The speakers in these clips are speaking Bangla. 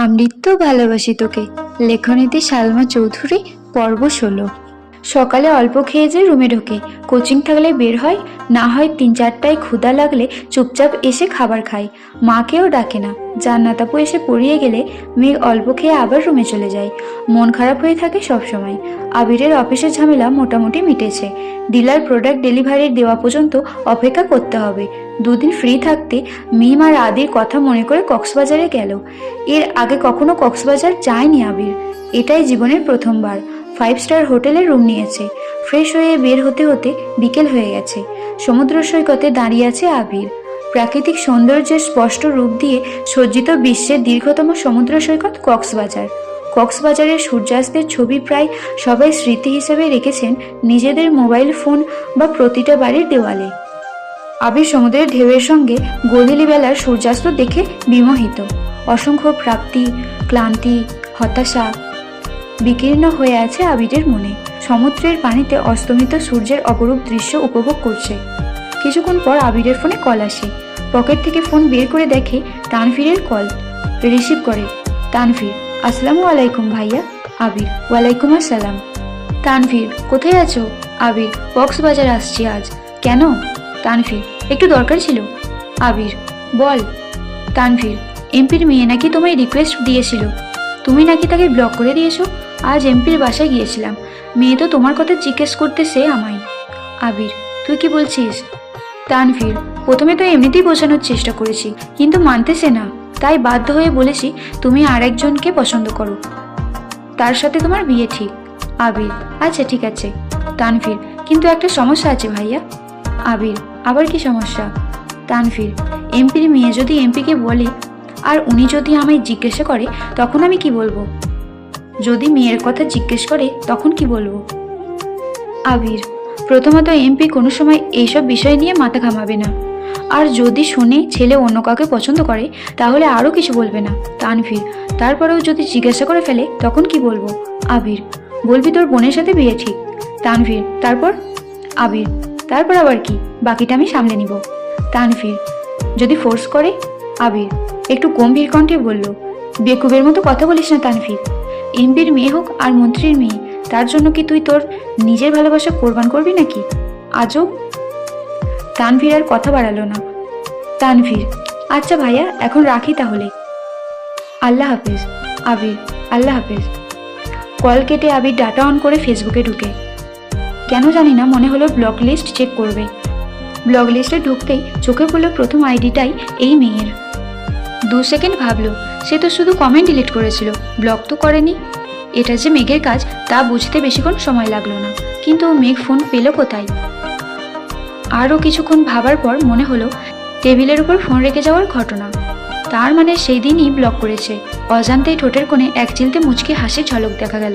আমৃত্যু ভালোবাসি তোকে। লেখনীতে সালমা চৌধুরী, পর্ব 16। সকালে অল্প খেয়ে যে রুমে ঢোকে। কোচিং থাকলে বের হয়, না হয় 3-4টায় ক্ষুধা লাগলে চুপচাপ এসে খাবার খায়। মাকেও ডাকে না। জান্নাত আপু এসে পড়িয়ে গেলে মেঘ অল্প খেয়ে আবার রুমে চলে যায়। মন খারাপ হয়ে থাকে সবসময়। আবিরের অফিসের ঝামেলা মোটামুটি মিটেছে। ডিলার প্রোডাক্ট ডেলিভারির দেওয়া পর্যন্ত অপেক্ষা করতে হবে। দুদিন ফ্রি থাকতে মিম আর আদির কথা মনে করে কক্সবাজারে গেল। এর আগে কখনো কক্সবাজার যায়নি আবির। এটাই জীবনের প্রথমবার। 5 স্টার হোটেলে রুম নিয়েছে। ফ্রেশ হয়ে বের হতে হতে বিকেল হয়ে গেছে। সমুদ্র সৈকতে দাঁড়িয়ে আছে আবির। প্রাকৃতিক সৌন্দর্যের স্পষ্ট রূপ দিয়ে সজ্জিত বিশ্বের দীর্ঘতম সমুদ্র সৈকত কক্সবাজার। কক্সবাজারের সূর্যাস্তের ছবি প্রায় সবাই স্মৃতি হিসেবে রেখেছেন নিজেদের মোবাইল ফোন বা প্রতিটা বাড়ির দেওয়ালে। আবির সমুদ্রের ঢেউয়ের সঙ্গে গোধূলি বেলার সূর্যাস্ত দেখে বিমোহিত। অসংখ্য প্রাপ্তি, ক্লান্তি, হতাশা বিকীর্ণ হয়ে আছে আবিরের মনে। সমুদ্রের পানিতে অস্তমিত সূর্যের অপরূপ দৃশ্য উপভোগ করছে। কিছুক্ষণ পর আবিরের ফোনে কল আসে। পকেট থেকে ফোন বের করে দেখে তানভীরের কল। রিসিভ করে। তানভীর: আসসালামু আলাইকুম ভাইয়া। আবির: ওয়ালাইকুম আসসালাম। তানভীর: কোথায় আছো? আবির: কক্সবাজার আসছি আজ। কেন? তানভীর: একটু দরকার ছিল। আবির: বল। তানভীর: এমপির মেয়ে নাকি তোমায় রিকোয়েস্ট দিয়েছিল, তুমি নাকি তাকে ব্লক করে দিয়েছো। আজ এমপির বাসায় গিয়েছিলাম, মেয়ে তো তোমার কথা জিজ্ঞেস করতেছে আমায়। আবির: তুই কি বলছিস? তানভীর: প্রথমে তো এমনিতেই বোঝানোর চেষ্টা করেছি, কিন্তু মানতেছে না, তাই বাধ্য হয়ে বলেছি তুমি আরেকজনকে পছন্দ করো, তার সাথে তোমার বিয়ে ঠিক। আবির: আচ্ছা ঠিক আছে। তানভীর: কিন্তু একটা সমস্যা আছে ভাইয়া। আবির: আবার কি সমস্যা? তানভীর: এমপির মেয়ে যদি এমপিকে বলে আর উনি যদি আমায় জিজ্ঞাসা করে তখন আমি কি বলবো? যদি মেয়ের কথা জিজ্ঞেস করে তখন কি বলবো? আবির: প্রথমত এমপি কোনো সময় এইসব বিষয় নিয়ে মাথা ঘামাবে না, আর যদি শুনে ছেলে অন্য কাউকে পছন্দ করে তাহলে আরও কিছু বলবে না। তানভীর: তারপরেও যদি জিজ্ঞাসা করে ফেলে তখন কি বলবো? আবির: বলবি তোর বোনের সাথে বিয়ে ঠিক। তানভীর: তারপর? আবির: তারপর আবার কি, বাকিটা আমি সামলে নিব। তানভীর: যদি ফোর্স করে? আবির একটু গম্ভীর কণ্ঠে বলল, বেকুবের মতো কথা বলিস না তানভীর। এমপির মেয়ে হোক আর মন্ত্রীর মেয়ে, তার জন্য কি তুই তোর নিজের ভালোবাসা কোরবান করবি নাকি? আজব। তানভীর আর কথা বাড়ালো না। তানভীর: আচ্ছা ভাইয়া, এখন রাখি তাহলে। আল্লাহ হাফেজ। আবির: আল্লাহ হাফেজ। কল কেটে আবির ডাটা অন করে ফেসবুকে ঢুকে। কেন জানি না মনে হলো ব্লক লিস্ট চেক করবে। ব্লক লিস্টে ঢুকতেই চোখে পড়লো প্রথম আইডিটাই এই মেয়ের। 2 সেকেন্ড ভাবলো, সে তো শুধু কমেন্ট ডিলিট করেছিল, ব্লক তো করেনি। এটা যে মেঘের কাজ তা বুঝতে বেশিক্ষণ সময় লাগলো না, কিন্তু মেঘ ফোন পেল কোথায়? আরও কিছুক্ষণ ভাবার পর মনে হলো টেবিলের উপর ফোন রেখে যাওয়ার ঘটনা। তার মানে সেই দিনই ব্লক করেছে। অজান্তেই ঠোঁটের কোণে এক চিলতে মুচকি হাসির ঝলক দেখা গেল।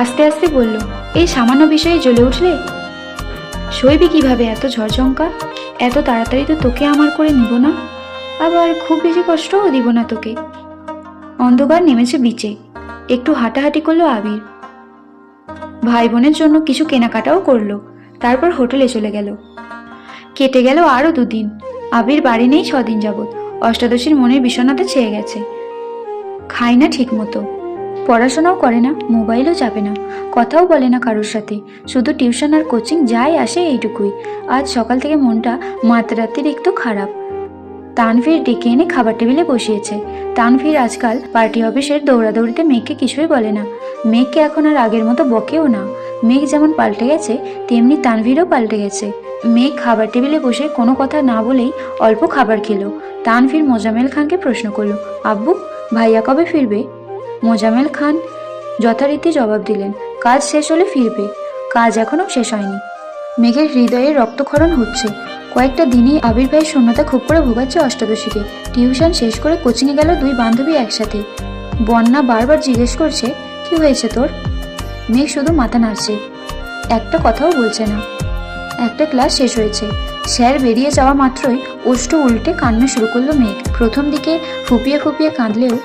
আস্তে আস্তে বলল, এই সামান্য বিষয়ে জ্বলে উঠলে? সইবি কিভাবে এত ঝড়ঝঙ্কা? এত তাড়াতাড়ি তো তোকে আমার করে নিব না, আবার খুব বেশি কষ্টও দিব না তোকে। অন্ধকার নেমেছে বিচে। একটু হাঁটাহাঁটি করলো আবির। ভাই বোনের জন্য কিছু কেনাকাটাও করলো। তারপর হোটেলে চলে গেল। কেটে গেল আরও 2 দিন। আবির বাড়ি নেই 6 দিন যাবৎ। অষ্টাদশীর মনের বিষণ্ণতা ছেয়ে গেছে। খায় না ঠিক মতো, পড়াশোনাও করে না, মোবাইলও চাপে না, কথাও বলে না কারোর সাথে, শুধু টিউশন আর কোচিং যাই আসে এইটুকুই। আজ সকাল থেকে মনটা মাত্রাতিরিক্ত একটু খারাপ। তানভীর ডেকে এনে খাবার টেবিলে বসিয়েছে। তানভীর আজকাল পার্টি অফিসের দৌড়াদৌড়িতে মেঘকে কিছুই বলে না। মেঘকে এখন আর আগের মতো বকেও না। মেঘ যেমন পাল্টে গেছে তেমনি তানভীরও পাল্টে গেছে। মেঘ খাবার টেবিলে বসে কোনো কথা না বলেই অল্প খাবার খেলো। তানভীর মোজামেল খানকে প্রশ্ন করলো, আব্বু ভাইয়া কবে ফিরবে? মোজামেল খান যথারীতি জবাব দিলেন, কাজ শেষ হলে ফিরবে। কাজ এখনও শেষ হয়নি। মেঘের হৃদয়ে রক্তক্ষরণ হচ্ছে। কয়েকটা দিনেই আবির ভাই শূন্যতা খুব করে ভোগাচ্ছে অষ্টাদশীকে। টিউশন শেষ করে কোচিংয়ে গেল 2 বান্ধবী একসাথে। বন্যা বারবার জিজ্ঞেস করছে, কি হয়েছে তোর? মেঘ শুধু মাথা নাড়ছে, একটা কথাও বলছে না। একটা ক্লাস শেষ হয়েছে। স্যার বেরিয়ে যাওয়া মাত্রই ওষ্ঠ উল্টে কান্না শুরু করলো মেঘ। প্রথম দিকে ফুপিয়ে ফুপিয়ে কাঁদলেও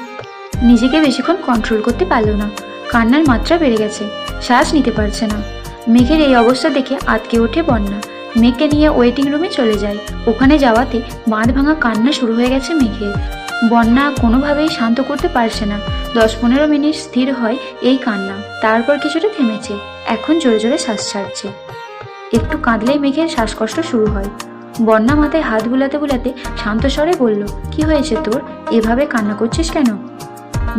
নিজেকে বেশিক্ষণ কন্ট্রোল করতে পারল না। কান্নার মাত্রা বেড়ে গেছে, শ্বাস নিতে পারছে না। মেঘের এই অবস্থা দেখে আটকে ওঠে বন্যা। মেঘকে নিয়ে ওয়েটিং রুমে চলে যায়। ওখানে যাওয়াতে বাঁধ ভাঙা কান্না শুরু হয়ে গেছে মেঘের। বন্যা কোনোভাবেই শান্ত করতে পারছে না। 10-15 মিনিট স্থির হয় এই কান্না, তারপর কিছুটা থেমেছে। এখন জোরে জোরে শ্বাস ছাড়ছে। একটু কাঁদলেই মেঘের শ্বাসকষ্ট শুরু হয়। বন্যা মাথায় হাত বুলাতে বুলাতে শান্ত স্বরে বলল, কি হয়েছে তোর? এভাবে কান্না করছিস কেন?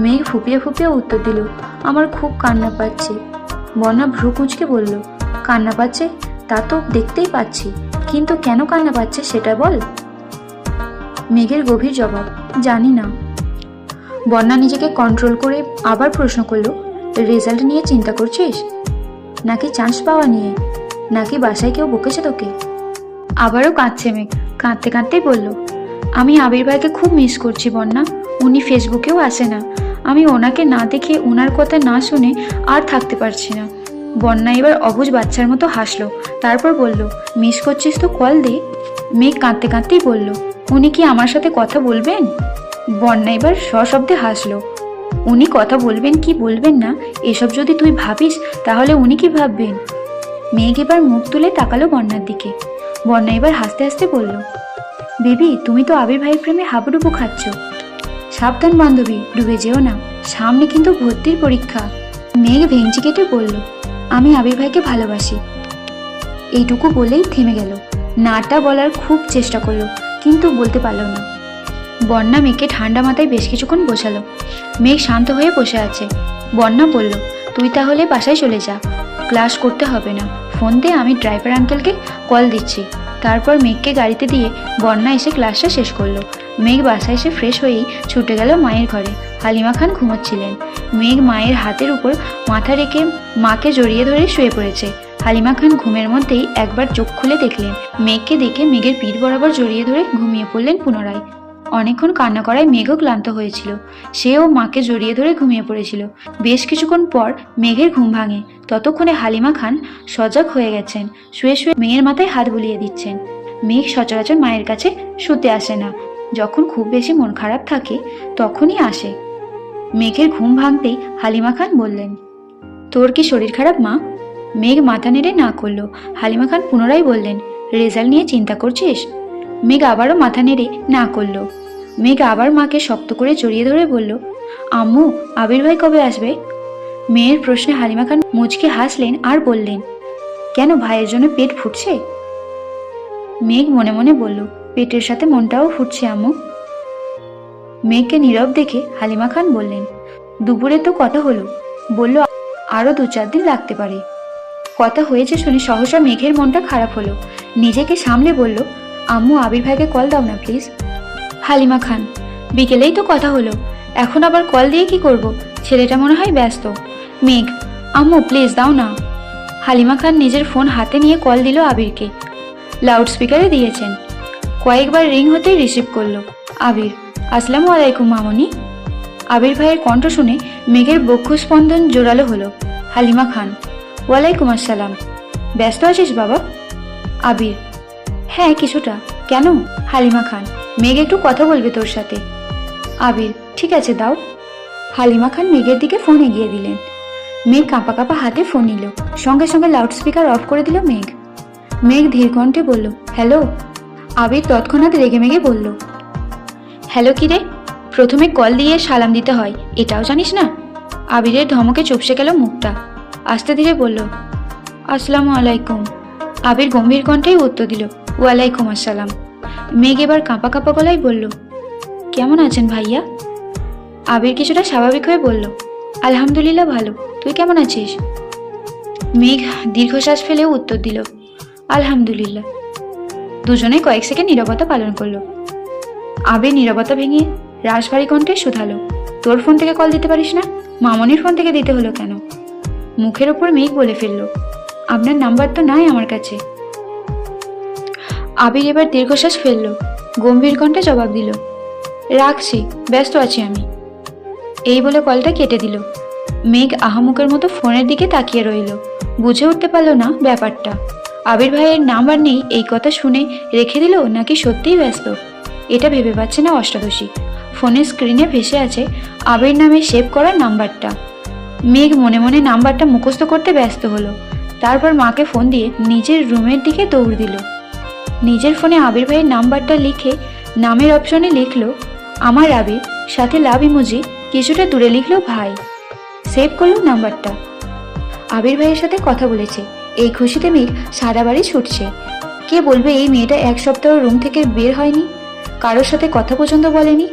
মেঘ ফুপিয়ে ফুপিয়ে উত্তর দিল, আমার খুব কান্না পাচ্ছে। বন্যা ভ্রু কুঁচকে বলল, কান্না পাচ্ছে? তা তো দেখতেই পাচ্ছি, কিন্তু কেন কান্না পাচ্ছে সেটা বল। মেঘের গভীর জবাব, জানি না। বন্যা নিজেকে কন্ট্রোল করে আবার প্রশ্ন করলো, রেজাল্ট নিয়ে চিন্তা করছিস? নাকি চান্স পাওয়া নিয়ে? নাকি বাসায় কেউ বকেছে তোকে? আবারও কাঁদছে মেঘ। কাঁদতে কাঁদতেই বলল, আমি আবির ভাইকে খুব মিস করছি বন্যা। উনি ফেসবুকেও আসে না। আমি ওনাকে না দেখে, ওনার কথা না শুনে আর থাকতে পারছি না। বন্যা এবার অবুঝ বাচ্চার মতো হাসলো, তারপর বলল, মিস করছিস তো কল দে। মেঘ কাঁদতে কাঁদতেই বলল, উনি কি আমার সাথে কথা বলবেন? বন্যা এবার সশব্দে হাসলো। উনি কথা বলবেন কি বলবেন না এসব যদি তুই ভাবিস, তাহলে উনি কি ভাববেন? মেঘ এবার মুখ তুলে তাকালো বন্যার দিকে। বন্যা এবার হাসতে হাসতে বলল, বেবি তুমি তো আবির ভাইয়ের প্রেমে হাবুডুবু খাচ্ছ। সাবধান বান্ধবী, ডুবে যেও না, সামনে কিন্তু ভর্তির পরীক্ষা। মেঘ ভেঙচি কেটে বলল, আমি আবির ভাইকে ভালোবাসি। এইটুকু বলেই থেমে গেল। নাটা বলার খুব চেষ্টা করলো, কিন্তু বলতে পারল না। বন্যা মেঘকে ঠান্ডা মাথায় বেশ কিছুক্ষণ বসালো। মেঘ শান্ত হয়ে বসে আছে। বন্যা বলল, তুই তাহলে বাসায় চলে যা, ক্লাস করতে হবে না। ফোন দে, আমি ড্রাইভার আঙ্কেলকে কল দিচ্ছি। তারপর মেঘকে গাড়িতে দিয়ে বন্যা এসে ক্লাসটা শেষ করলো। মেঘ বাসায় এসে ফ্রেশ হয়েই ছুটে গেল মায়ের ঘরে। হালিমা খান ঘুমোচ্ছিলেন। মেঘ মায়ের হাতের উপর মাথা রেখে মাকে জড়িয়ে ধরে শুয়ে পড়েছে। হালিমা খান ঘুমের মধ্যেই একবার চোখ খুলে দেখলেন। মেঘকে দেখে মেঘের পিঠ বরাবর জড়িয়ে ধরে ঘুমিয়ে পড়লেন পুনরায়। অনেকক্ষণ কান্না করায় মেঘও ক্লান্ত হয়েছিল। সেও মাকে জড়িয়ে ধরে ঘুমিয়ে পড়েছিল। বেশ কিছুক্ষণ পর মেঘের ঘুম ভাঙে। ততক্ষণে হালিমা খান সজাগ হয়ে গেছেন। শুয়ে শুয়ে মেয়ের মাথায় হাত বুলিয়ে দিচ্ছেন। মেঘ সচরাচর মায়ের কাছে শুতে আসে না। যখন খুব বেশি মন খারাপ থাকে তখনই আসে। মেঘের ঘুম ভাঙতেই হালিমা খান বললেন, তোর কি শরীর খারাপ মা? মেঘ মাথা নেড়ে না করলো। হালিমা খান পুনরায় বললেন, রেজাল্ট নিয়ে চিন্তা করছিস? মেঘ আবারও মাথা নেড়ে না করলো। মেঘ আবার মাকে শক্ত করে জড়িয়ে ধরে বলল, আম্মু আবির ভাই কবে আসবে? মেয়ের প্রশ্নে হালিমা খান মুচকে হাসলেন আর বললেন, কেন ভাইয়ের জন্য পেট ফুটছে? মেঘ মনে মনে বলল, পেটের সাথে মনটাও ফুটছে আম্মু। মেঘকে নীরব দেখে হালিমা খান বললেন, দুপুরে তো কথা হলো, বলল আরো 2-4 দিন লাগতে পারে। কথা হয়েছে শুনে সহসা মেঘের মনটা খারাপ হলো। নিজেকে সামলে বলল, আম্মু আবির ভাইকে কল দাও না প্লিজ। হালিমা খান, বিকেলেই তো কথা হলো, এখন আবার কল দিয়ে কি করব? ছেলেটা মনে হয় ব্যস্ত। মেঘ, আম্মু প্লিজ দাও না। হালিমা খান নিজের ফোন হাতে নিয়ে কল দিল আবিরকে। লাউড স্পিকারে দিয়েছেন। কয়েকবার রিং হতেই রিসিভ করলো। আবির, আসসালামু আলাইকুম মামনি। আবির ভাইয়ের কণ্ঠ শুনে মেঘের বক্ষ স্পন্দন জোরালো হলো। হালিমা খান, ওয়ালাইকুম আসসালাম। ব্যস্ত আছিস বাবা? আবির, হ্যাঁ কিছুটা। কেন? হালিমা খান, মেঘ একটু কথা বলবে তোর সাথে। আবির, ঠিক আছে দাও। হালিমা খান মেঘের দিকে ফোন এগিয়ে দিলেন। মেঘ কাঁপা কাঁপা হাতে ফোন নিল। সঙ্গে সঙ্গে লাউড স্পিকার অফ করে দিল মেঘ। মেঘ ধীর কণ্ঠে বলল, হ্যালো। আবির তৎক্ষণাৎ রেগে মেগে বলল, হ্যালো কি রে? প্রথমে কল দিয়ে সালাম দিতে হয়, এটাও জানিস না? আবিরের ধমকে চুপসে গেল মুখটা। আস্তে ধীরে বলল, আসসালামু আলাইকুম। আবির গম্ভীর কণ্ঠেই উত্তর দিল, ওয়ালাইকুম আসসালাম। মেঘ এবার কাঁপা কাঁপা গলায় বলল, কেমন আছেন ভাইয়া? আবির কিছুটা স্বাভাবিক হয়ে বলল, আলহামদুলিল্লাহ ভালো, তুই কেমন আছিস? মেঘ দীর্ঘশ্বাস ফেলেও উত্তর দিল, আলহামদুলিল্লাহ। দুজনে কয়েক সেকেন্ড নীরবতা পালন করলো। আবির নীরবতা ভেঙে রাশভারী কণ্ঠে শুধালো, তোর ফোন থেকে কল দিতে পারিস না? মামনির ফোন থেকে দিতে হলো কেন? মুখের ওপর মেঘ বলে ফেলল, আপনার নাম্বার তো নাই আমার কাছে। আবির এবার দীর্ঘশ্বাস ফেলল, গম্ভীর কণ্ঠে জবাব দিল, রাখছি, ব্যস্ত আছি আমি। এই বলে কলটা কেটে দিল। মেঘ আহামুকের মতো ফোনের দিকে তাকিয়ে রইল। বুঝে উঠতে পারল না ব্যাপারটা। আবির ভাইয়ের নাম্বার নেই এই কথা শুনে রেখে দিল নাকি সত্যিই ব্যস্ত, এটা ভেবে পাচ্ছে না অষ্টাদশী। ফোনের স্ক্রিনে ভেসে আছে আবির নামে সেভ করা নাম্বারটা। মেঘ মনে মনে নাম্বারটা মুখস্থ করতে ব্যস্ত হলো। তারপর মাকে ফোন দিয়ে নিজের রুমের দিকে দৌড় দিল। নিজের ফোনে আবির ভাইয়ের নাম্বারটা লিখে নামের অপশনে লিখল আমার আবির, সাথে লাভ ইমোজি, কিছুটা দূরে লিখলো ভাই। সেভ করলো নাম্বারটা। আবির ভাইয়ের সাথে কথা বলেছে, এই খুশিতে মেঘ সারা বাড়ি ছুটছে। কে বলবে এই মেয়েটা এক সপ্তাহ রুম থেকে বের হয়নি, কারোর সাথে কথা পর্যন্ত বলেনি।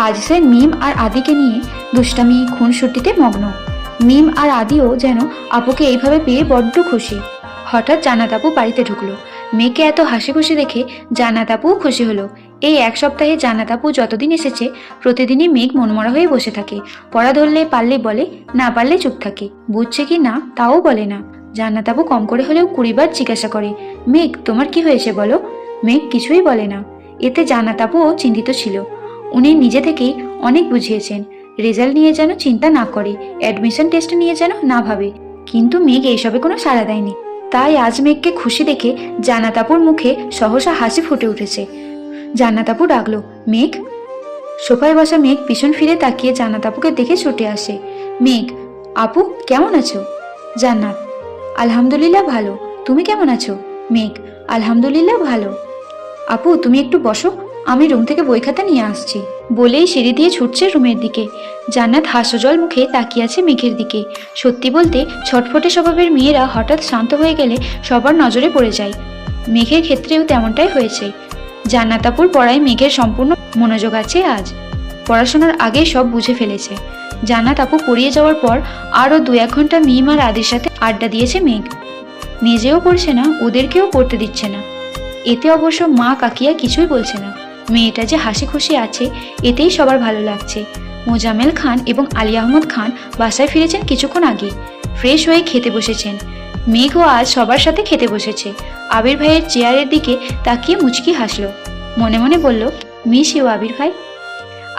আজ সে মিম আর আদিকে নিয়ে দুষ্টামি খুনসুটিতে মগ্ন। মিম আর আদিও যেন আপুকে এইভাবে পেয়ে বড্ড খুশি। হঠাৎ জান্নাত আপু বাড়িতে ঢুকলো। মেয়েকে এত হাসি খুশি দেখে জান্নাত আপুও খুশি হলো। এই এক সপ্তাহে জান্নাত আপু যতদিন এসেছে প্রতিদিনই মেঘ মনমরা হয়ে বসে থাকে। পড়া ধরলে পারলে বলে, না পারলে চুপ থাকে। বুঝছে কি না তাও বলে না। জান্নাত আপু কম করে হলেও 20 বার জিজ্ঞাসা করে, মেঘ তোমার কি হয়েছে বলো। মেঘ কিছুই বলে না। এতে জান্নাত আপুও চিন্তিত ছিল। উনি নিজে থেকেই অনেক বুঝিয়েছেন, রেজাল্ট নিয়ে যেন চিন্তা না করে, অ্যাডমিশন টেস্ট নিয়ে যেন না ভাবে। কিন্তু মেঘ এইসবে কোনো সাড়া দেয়নি। তাই আজ মেঘকে খুশি দেখে জান্নাত আপুর মুখে সহসা হাসি ফুটে উঠেছে। জান্নাত আপু ডাকলো, মেঘ। সোফায় বসা মেঘ পিছন ফিরে তাকিয়ে জান্নাত আপুকে দেখে ছুটে আসে। মেঘ, আপু কেমন আছো? জান্নাত, আলহামদুলিল্লাহ ভালো। তুমি কেমন আছো? মেঘ, আলহামদুলিল্লাহ ভালো। আপু তুমি একটু বসো, আমি রুম থেকে বই খাতা নিয়ে আসছি। বলেই সিঁড়ি দিয়ে ছুটছে রুমের দিকে। জান্নাত হাস্যজল মুখে তাকিয়ে আছে মেঘের দিকে। সত্যি বলতে ছটফটে স্বভাবের মেয়েরা হঠাৎ শান্ত হয়ে গেলে সবার নজরে পড়ে যায়। মেঘের ক্ষেত্রেও তেমনটাই হয়েছে। জান্নাত আপুর পড়ায় মেঘের সম্পূর্ণ মনোযোগ আছে আজ। পড়াশোনার আগে সব বুঝে ফেলেছে। জান্নাত আপু পড়িয়ে যাওয়ার পর আরও 2-1 ঘন্টা মিম আর আদির সাথে আড্ডা দিয়েছে মেঘ। নিজেও পড়ছে না, ওদেরকেও পড়তে দিচ্ছে না। এতে অবশ্য মা কাকিয়া কিছুই বলছে না। মেয়েটা যে হাসি খুশি আছে এতেই সবার ভালো লাগছে। মোজাম্মেল খান এবং আলী আহমদ খান বাসায় ফিরেছেন কিছুক্ষণ আগে। ফ্রেশ হয়ে খেতে বসেছেন। মেঘও আজ সবার সাথে খেতে বসেছে। আবির ভাইয়ের চেয়ারের দিকে তাকিয়ে মুচকি হাসলো। মনে মনে বলল, মিস ইউ আবির ভাই।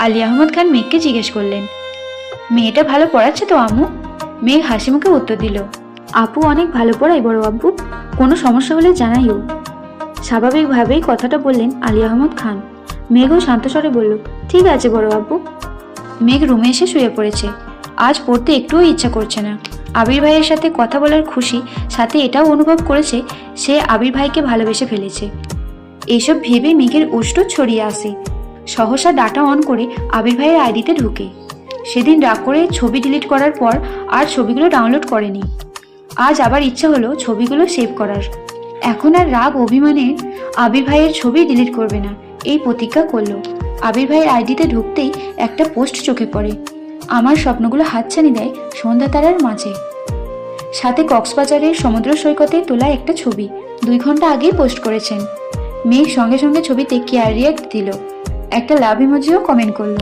আলী আহমদ খান মেঘকে জিজ্ঞেস করলেন, মেয়েটা ভালো পড়াচ্ছে তো আম্মু? মেঘ হাসি মুখে উত্তর দিল, আপু অনেক ভালো পড়ায় বড় আব্বু, কোনো সমস্যা হলে জানাইও। স্বাভাবিকভাবেই কথাটা বললেন আলী আহমদ খান। মেঘও শান্ত স্বরে বলল, ঠিক আছে বড় আব্বু। মেঘ রুমে এসে শুয়ে পড়েছে। আজ পড়তে একটুও ইচ্ছা করছে না। আবির ভাইয়ের সাথে কথা বলার খুশি, সাথে এটাও অনুভব করেছে সে আবির ভাইকে ভালোবেসে ফেলেছে। এইসব ভেবে মেঘের ওষ্ঠ ছড়িয়ে আসে। সহসা ডাটা অন করে আবির ভাইয়ের আইডিতে ঢুকে। সেদিন রাগ করে ছবি ডিলিট করার পর আর ছবিগুলো ডাউনলোড করেনি। আজ আবার ইচ্ছা হলো ছবিগুলো সেভ করার। এখন আর রাগ অভিমানে আবির ভাইয়ের ছবি ডিলিট করবে না, এই প্রতিজ্ঞা করলো। আবির ভাইয়ের আইডিতে ঢুকতেই একটা পোস্ট চোখে পড়ে। আমার স্বপ্নগুলো হাতছানি দেয় সন্ধ্যা তারার মাঝে। সাথে কক্সবাজারের সমুদ্র সৈকতে তোলা একটা ছবি 2 ঘন্টা আগেই পোস্ট করেছেন। মেঘ সঙ্গে সঙ্গে ছবিতে কেয়ার রিয়াক্ট দিল। একটা লাভ ইমোজিও কমেন্ট করলো।